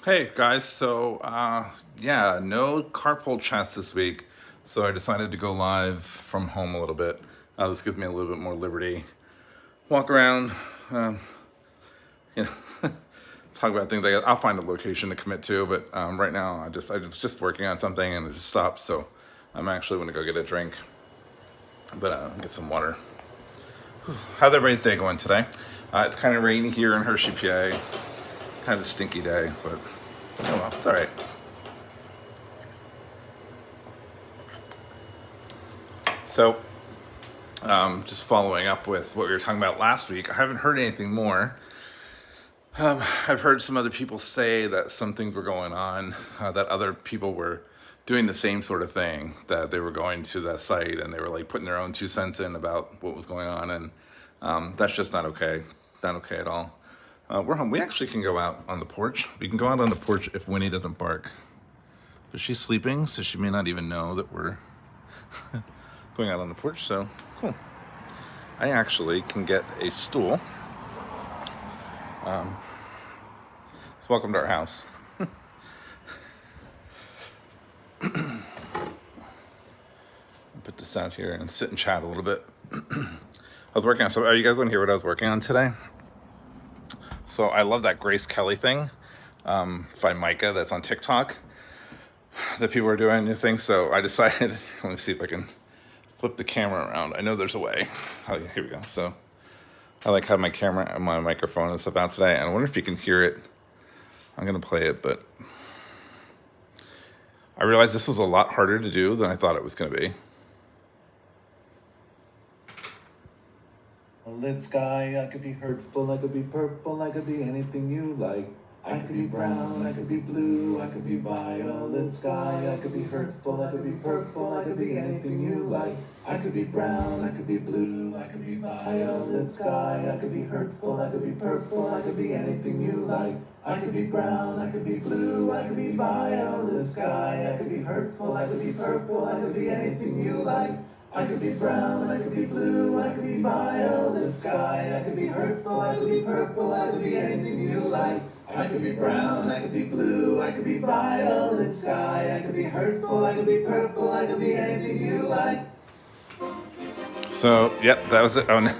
Hey guys, so yeah, no carpool chats this week, so I decided to go live from home a little bit. This gives me a little bit more liberty. Walk around, um, you know, talk about things. I'll find a location to commit to, but right now I was just working on something and it just stopped. So I'm actually going to go get a drink, but get some water. How's everybody's day going today? It's kind of rainy here in Hershey, PA. Kind of a stinky day, but oh well, it's all right. So, just following up with what we were talking about last week, I haven't heard anything more. I've heard some other people say that some things were going on, that other people were doing the same sort of thing, that they were going to that site and they were like putting their own 2 cents in about what was going on, and that's just not okay. Not okay at all. We're home. We actually can go out on the porch. We can go out on the porch if Winnie doesn't bark. But she's sleeping, so she may not even know that we're going out on the porch, so cool. I actually can get a stool. So welcome to our house. Put this out here and sit and chat a little bit. I was working on so are you guys want to hear what I was working on today? So I love that Grace Kelly thing, by Micah, that's on TikTok, that people are doing new things. So I decided, let me see if I can flip the camera around. I know there's a way. Oh, yeah, here we go. So I like have my camera and my microphone and stuff out today, and I wonder if you can hear it. I'm gonna play it, but I realized this was a lot harder to do than I thought it was gonna be. A lit sky, I could be hurtful, I could be purple, I could be anything you like. I could be brown, I could be blue, I could be violet sky, I could be hurtful, I could be purple, I could be anything you like. I could be brown, I could be blue, I could be violet sky, I could be hurtful, I could be purple, I could be anything you like. I could be brown, I could be blue, I could be violet sky, I could be hurtful, I could be purple, I could be anything you like. I could be brown, I could be blue, I could be violet sky, I could be hurtful, I could be purple, I could be anything you like. I could be brown, I could be blue, I could be violet sky, I could be hurtful, I could be purple, I could be anything you like. So, yep, that was it. Oh, no.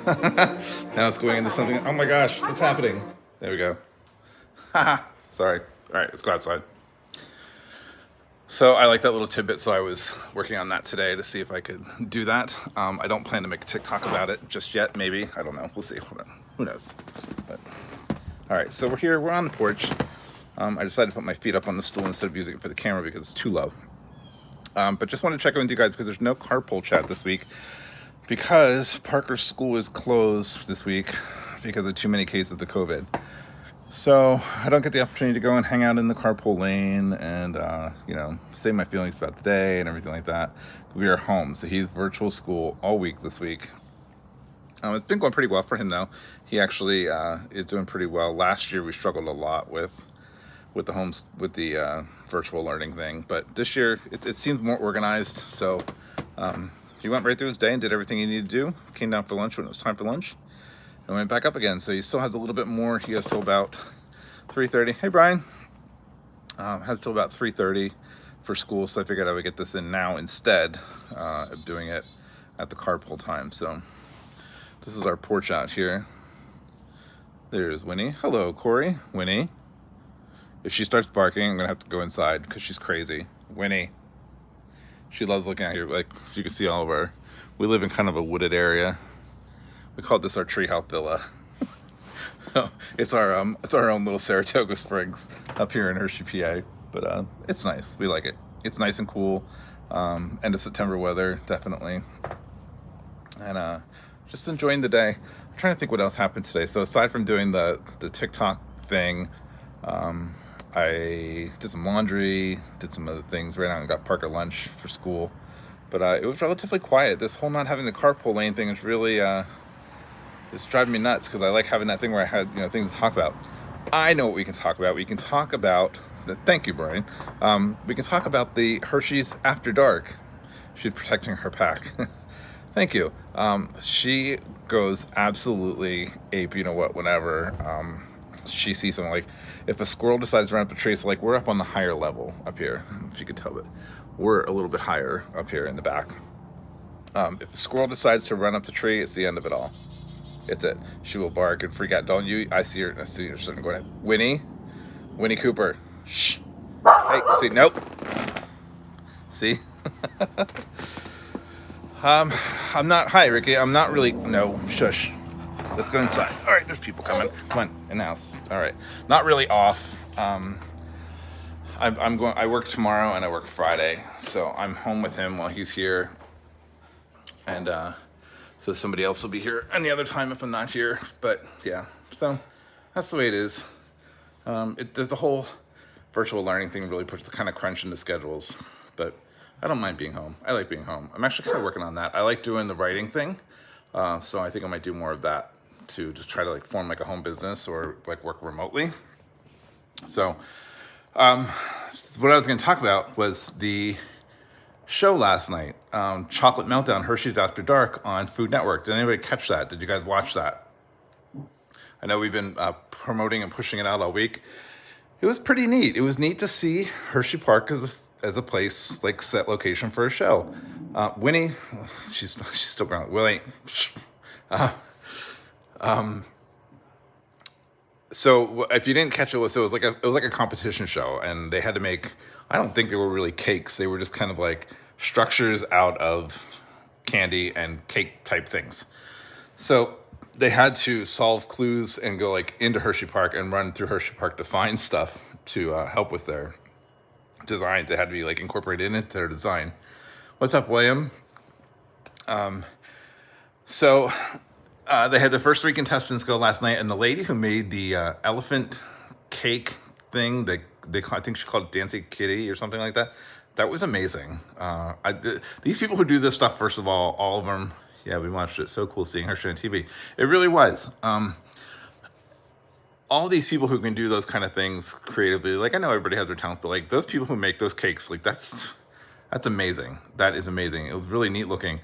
Now it's going into something. Oh my gosh, what's happening? There we go. Haha, sorry. All right, let's go outside. So I like that little tidbit, so I was working on that today to see if I could do that. I don't plan to make a TikTok about it just yet, maybe. I don't know. We'll see. Hold on. Who knows? But, all right, so we're here. We're on the porch. I decided to put my feet up on the stool instead of using it for the camera because it's too low. But just want to check in with you guys because there's no carpool chat this week because Parker's school is closed this week because of too many cases of COVID. So I don't get the opportunity to go and hang out in the carpool lane and, say my feelings about the day and everything like that. We are home. So he's virtual school all week this week. It's been going pretty well for him though. He actually is doing pretty well. Last year we struggled a lot with the virtual learning thing, but this year it seems more organized. So he went right through his day and did everything he needed to do. Came down for lunch when it was time for lunch. And went back up again, so he still has a little bit more. He has till about 3:30. Hey, Brian. Has till about 3:30 for school, so I figured I would get this in now instead of doing it at the carpool time. So this is our porch out here. There's Winnie. Hello, Corey. Winnie. If she starts barking, I'm gonna have to go inside because she's crazy. Winnie. She loves looking out here, like so you can see all of our. We live in kind of a wooded area. We call this our treehouse villa. So it's our own little Saratoga Springs up here in Hershey, PA. But it's nice. We like it. It's nice and cool. End of September weather, definitely. And just enjoying the day. I'm trying to think what else happened today. So aside from doing the TikTok thing, I did some laundry, did some other things. Right now I got Parker lunch for school. But it was relatively quiet. This whole not having the carpool lane thing is really it's driving me nuts because I like having that thing where I had things to talk about. I know what we can talk about. We can talk about thank you, Brian. We can talk about the Hershey's After Dark. She's protecting her pack. Thank you. She goes absolutely ape. You know what? Whenever she sees something. Like if a squirrel decides to run up a tree, so like we're up on the higher level up here, I don't know if you could tell, but we're a little bit higher up here in the back. If a squirrel decides to run up the tree, it's the end of it all. It's it. She will bark and freak out. Don't you? I see her starting to go ahead. Winnie Cooper. Shh. Hey, see, nope. See? I'm not, hi, Ricky. I'm not really, no, shush. Let's go inside. All right, there's people coming. Come on, in the house. All right. Not really off. I work tomorrow and I work Friday. So I'm home with him while he's here. And, so somebody else will be here any other time if I'm not here. But yeah, so that's the way it is. The whole virtual learning thing really puts the kind of crunch into schedules. But I don't mind being home. I like being home. I'm actually kind of working on that. I like doing the writing thing. So I think I might do more of that to just try to like form like a home business or like work remotely. So what I was going to talk about was the show last night, Chocolate Meltdown, Hershey's After Dark on Food Network. Did anybody catch that? Did you guys watch that? I know we've been promoting and pushing it out all week. It was pretty neat. It was neat to see Hershey Park as a place, like set location for a show. Winnie, she's still growing. Willie. So if you didn't catch it, it was like a competition show, and they had to make. I don't think they were really cakes. They were just kind of like structures out of candy and cake type things. So they had to solve clues and go like into Hershey Park and run through Hershey Park to find stuff to help with their designs. They had to be like incorporated into their design. What's up, William? So they had the first 3 contestants go last night, and the lady who made the elephant cake thing, I think she called it Dancing Kitty or something like that. That was amazing. These people who do this stuff, first of all of them, yeah, we watched it. So cool seeing Hershey on TV. It really was. All these people who can do those kind of things creatively, like I know everybody has their talents, but like those people who make those cakes, like that's amazing. That is amazing. It was really neat looking.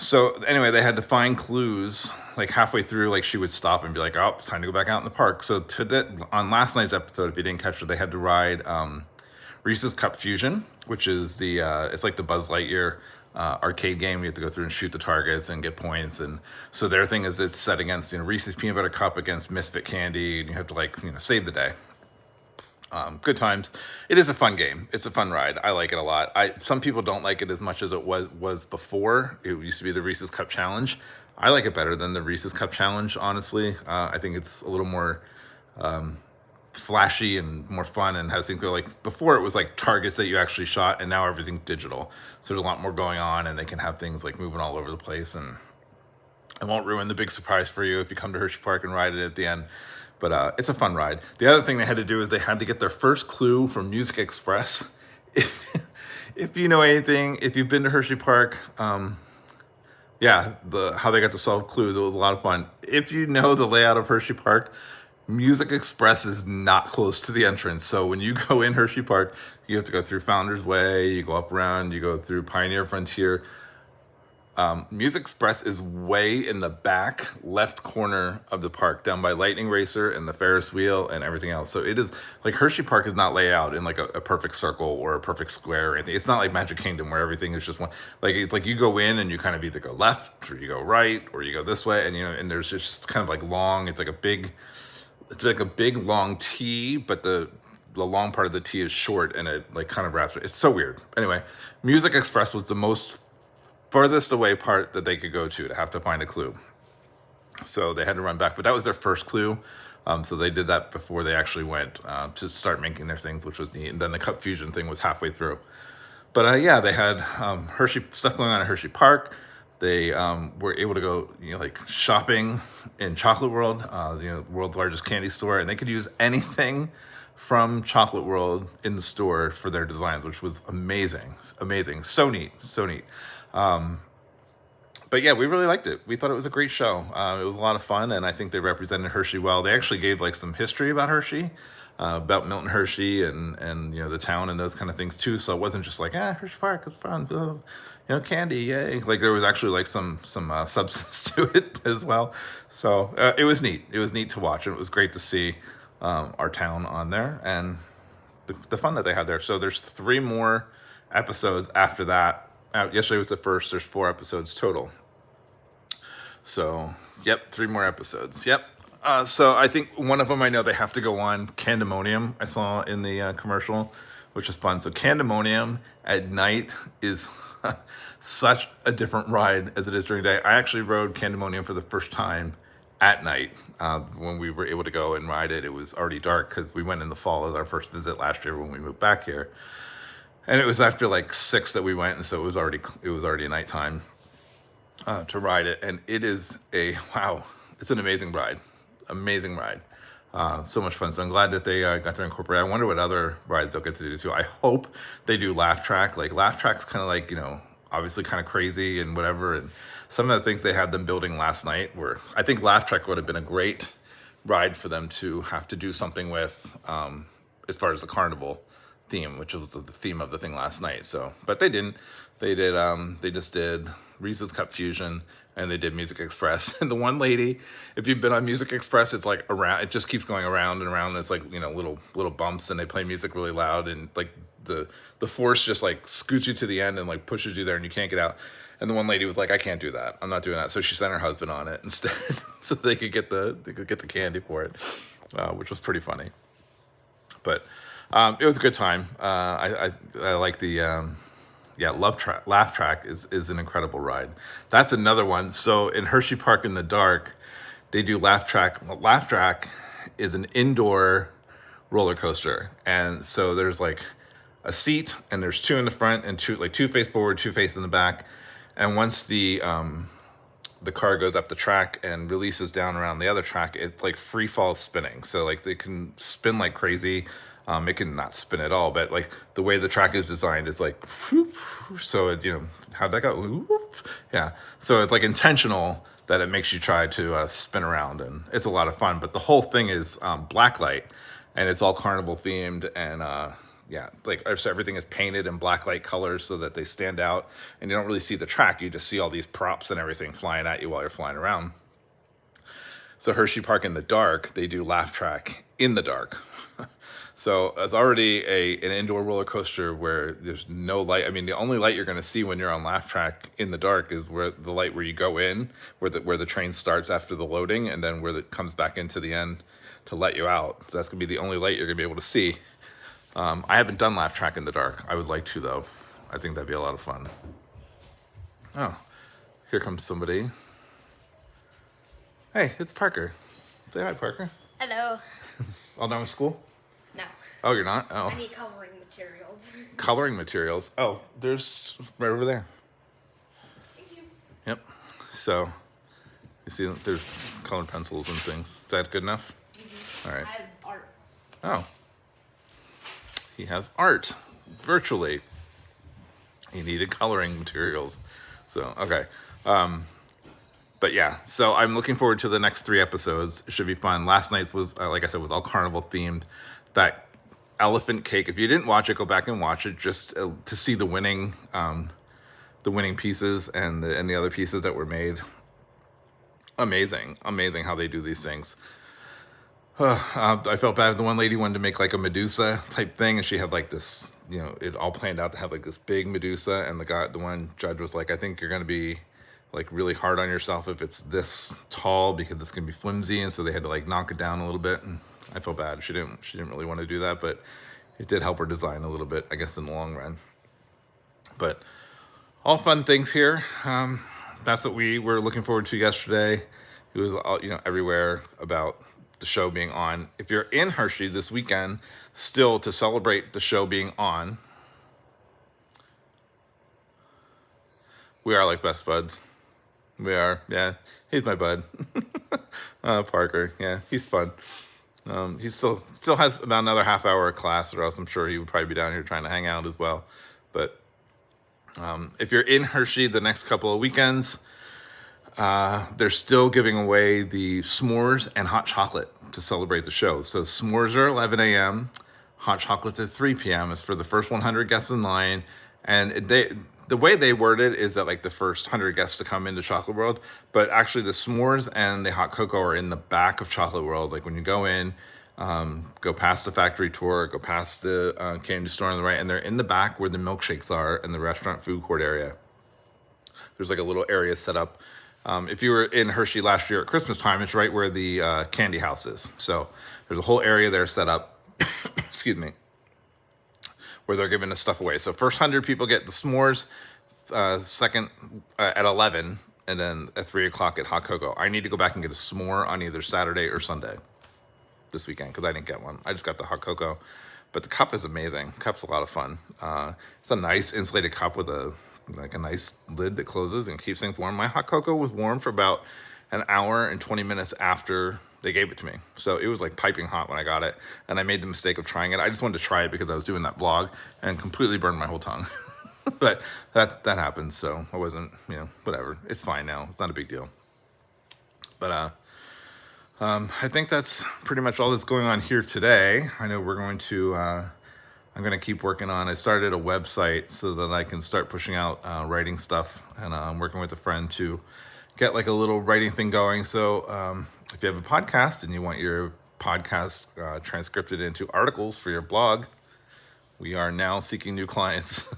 So anyway, they had to find clues like halfway through, like she would stop and be like, oh, it's time to go back out in the park. So on last night's episode, if you didn't catch it, they had to ride Reese's Cup Fusion, which is it's like the Buzz Lightyear arcade game. You have to go through and shoot the targets and get points. And so their thing is it's set against, Reese's Peanut Butter Cup against Misfit Candy, and you have to like, save the day. Good times. It is a fun game. It's a fun ride. I like it a lot. Some people don't like it as much as it was before. It used to be the Reese's Cup Challenge. I like it better than the Reese's Cup Challenge, honestly. I think it's a little more flashy and more fun, and has things like before it was like targets that you actually shot, and now everything's digital. So there's a lot more going on, and they can have things like moving all over the place, and I won't ruin the big surprise for you if you come to Hershey Park and ride it at the end. But it's a fun ride. The other thing they had to do is they had to get their first clue from Music Express. If you know anything, if you've been to Hershey Park, how they got to solve clues, it was a lot of fun. If you know the layout of Hershey Park, Music Express is not close to the entrance. So when you go in Hershey Park, you have to go through Founder's Way, you go up around, you go through Pioneer Frontier. Music Express is way in the back left corner of the park, down by Lightning Racer and the Ferris wheel and everything else. So it is like Hershey Park is not laid out in like a perfect circle or a perfect square or anything. It's not like Magic Kingdom where everything is just one. Like it's like you go in and you kind of either go left or you go right or you go this way, and and there's just kind of like long. It's like a big long T, but the long part of the T is short and it like kind of wraps. It's so weird. Anyway, Music Express was the most farthest away part that they could go to have to find a clue. So they had to run back, but that was their first clue. So they did that before they actually went to start making their things, which was neat. And then the Cup Fusion thing was halfway through. But they had Hershey stuff going on at Hershey Park. They were able to go, like shopping in Chocolate World, the world's largest candy store, and they could use anything from Chocolate World in the store for their designs, which was amazing. So neat. But yeah, we really liked it. We thought it was a great show. It was a lot of fun, and I think they represented Hershey well. They actually gave like some history about Hershey. about Milton Hershey and the town and those kind of things too. So it wasn't just like Hershey Park is fun, candy, yay! Like there was actually like some substance to it as well. So it was neat. It was neat to watch, and it was great to see our town on there and the fun that they had there. So there's 3 more episodes after that. Yesterday was the first. There's 4 episodes total. So, yep, 3 more episodes. Yep. So I think one of them I know they have to go on. Candemonium I saw in the commercial, which is fun. So Candemonium at night is such a different ride as it is during the day. I actually rode Candemonium for the first time at night. When we were able to go and ride it, it was already dark because we went in the fall as our first visit last year when we moved back here. And it was after like 6 that we went, and so it was already nighttime to ride it. And it is it's an amazing ride. So much fun. So I'm glad that they got to incorporate. I wonder what other rides they'll get to do too. I hope they do Laugh Track. Like Laugh Track's kind of like, obviously kind of crazy and whatever. And some of the things they had them building last night were, I think Laugh Track would have been a great ride for them to have to do something with, as far as the carnival theme, which was the theme of the thing last night. So, but they didn't. They just did Reese's Cup Fusion, and they did Music Express. And the one lady, if you've been on Music Express, it's like around, it just keeps going around and around. It's like, little bumps, and they play music really loud, and like the force just like scoots you to the end and like pushes you there, and you can't get out. And the one lady was like, I can't do that. I'm not doing that. So she sent her husband on it instead, so they could get the candy for it, which was pretty funny. But it was a good time. I like the Laugh Track is an incredible ride. That's another one. So in Hershey Park in the dark, they do Laugh Track. Laugh Track is an indoor roller coaster, and so there's like a seat, and there's 2 in the front and 2 face forward, 2 face in the back. And once the car goes up the track and releases down around the other track, it's like free fall spinning. So like they can spin like crazy. It can not spin at all, but like the way the track is designed, it's like, whoop, so it, how'd that go? Whoop. Yeah. So it's like intentional that it makes you try to spin around, and it's a lot of fun. But the whole thing is black light, and it's all carnival themed, and so everything is painted in black light colors so that they stand out, and you don't really see the track. You just see all these props and everything flying at you while you're flying around. So Hershey Park in the dark, they do Laugh Track in the dark. So it's already an indoor roller coaster where there's no light. I mean, the only light you're going to see when you're on Laugh Track in the dark is where the light where you go in, where the train starts after the loading, and then where it comes back into the end to let you out. So that's going to be the only light you're going to be able to see. I haven't done Laugh Track in the dark. I would like to, though. I think that'd be a lot of fun. Oh, here comes somebody. Hey, it's Parker. Say hi, Parker. Hello. All done with school? No. Oh, you're not? Oh. I need coloring materials. Coloring materials. Oh, there's right over there. Thank you. Yep. So, you see, there's colored pencils and things. Is that good enough? Mm-hmm. All right. I have art. Oh. He has art, virtually. He needed coloring materials. So, okay. But yeah, so I'm looking forward to the next 3 episodes. It should be fun. Last night's was, like I said, was all carnival themed. That elephant cake, if you didn't watch it, go back and watch it just to see the winning pieces and the other pieces that were made. Amazing how they do these things. I felt bad. The one lady wanted to make like a Medusa type thing, and she had like this, it all planned out to have like this big Medusa, and the one judge was like, I think you're going to be like really hard on yourself if it's this tall, because it's going to be flimsy, and so they had to like knock it down a little bit. And I felt bad. She didn't really want to do that, but it did help her design a little bit, I guess, in the long run. But all fun things here. That's what we were looking forward to yesterday. It was all, everywhere about the show being on. If you're in Hershey this weekend, still to celebrate the show being on, we are like best buds. We are, yeah. He's my bud. Parker, yeah, he's fun. He still has about another half hour of class, or else I'm sure he would probably be down here trying to hang out as well. But if you're in Hershey the next couple of weekends, they're still giving away the s'mores and hot chocolate to celebrate the show. So s'mores are 11 a.m., hot chocolate's at 3 p.m. It's for the first 100 guests in line. And the way they word it is that like the first 100 guests to come into Chocolate World, but actually the s'mores and the hot cocoa are in the back of Chocolate World. Like when you go in, go past the factory tour, go past the candy store on the right, and they're in the back where the milkshakes are in the restaurant food court area. There's like a little area set up. If you were in Hershey last year at Christmas time, it's right where the candy house is. So there's a whole area there set up, excuse me, where they're giving the stuff away. So first 100 people get the s'mores, second at 11, and then at 3 o'clock get hot cocoa. I need to go back and get a s'more on either Saturday or Sunday this weekend because I didn't get one. I just got the hot cocoa. But the cup is amazing. Cup's a lot of fun. It's a nice insulated cup with a nice lid that closes and keeps things warm. My hot cocoa was warm for about an hour and 20 minutes after they gave it to me. So it was like piping hot when I got it. And I made the mistake of trying it. I just wanted to try it because I was doing that vlog and completely burned my whole tongue. But that happens. So I wasn't, whatever. It's fine now. It's not a big deal. But I think that's pretty much all that's going on here today. I know we're going to, I'm going to keep working on, I started a website so that I can start pushing out writing stuff. And I'm working with a friend to get like a little writing thing going. So if you have a podcast and you want your podcast transcripted into articles for your blog, we are now seeking new clients.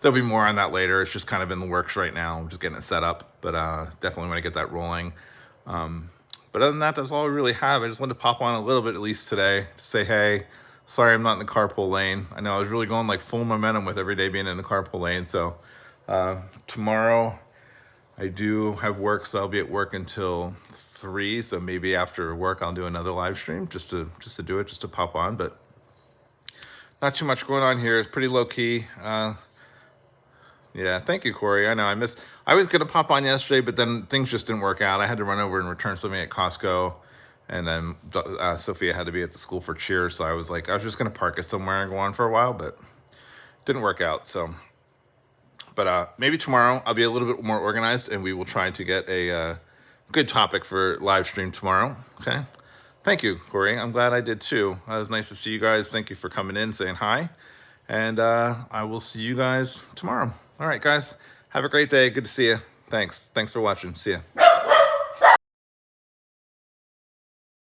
There'll be more on that later. It's just kind of in the works right now. I'm just getting it set up, but definitely want to get that rolling. But other than that, that's all I really have. I just wanted to pop on a little bit at least today to say, hey, sorry I'm not in the carpool lane. I know I was really going like full momentum with every day being in the carpool lane. So tomorrow I do have work, so I'll be at work until 3. So maybe after work I'll do another live stream just to do it, just to pop on. But not too much going on here. It's pretty low key. Yeah, thank you, Corey. I know I was gonna pop on yesterday, but then things just didn't work out. I had to run over and return something at Costco, and then Sophia had to be at the school for cheer. So I was just gonna park it somewhere and go on for a while, but didn't work out. So, but maybe tomorrow I'll be a little bit more organized, and we will try to get a good topic for live stream tomorrow. Okay. Thank you, Corey. I'm glad I did too. It was nice to see you guys. Thank you for coming in, saying hi. And I will see you guys tomorrow. All right, guys. Have a great day. Good to see you. Thanks for watching. See ya.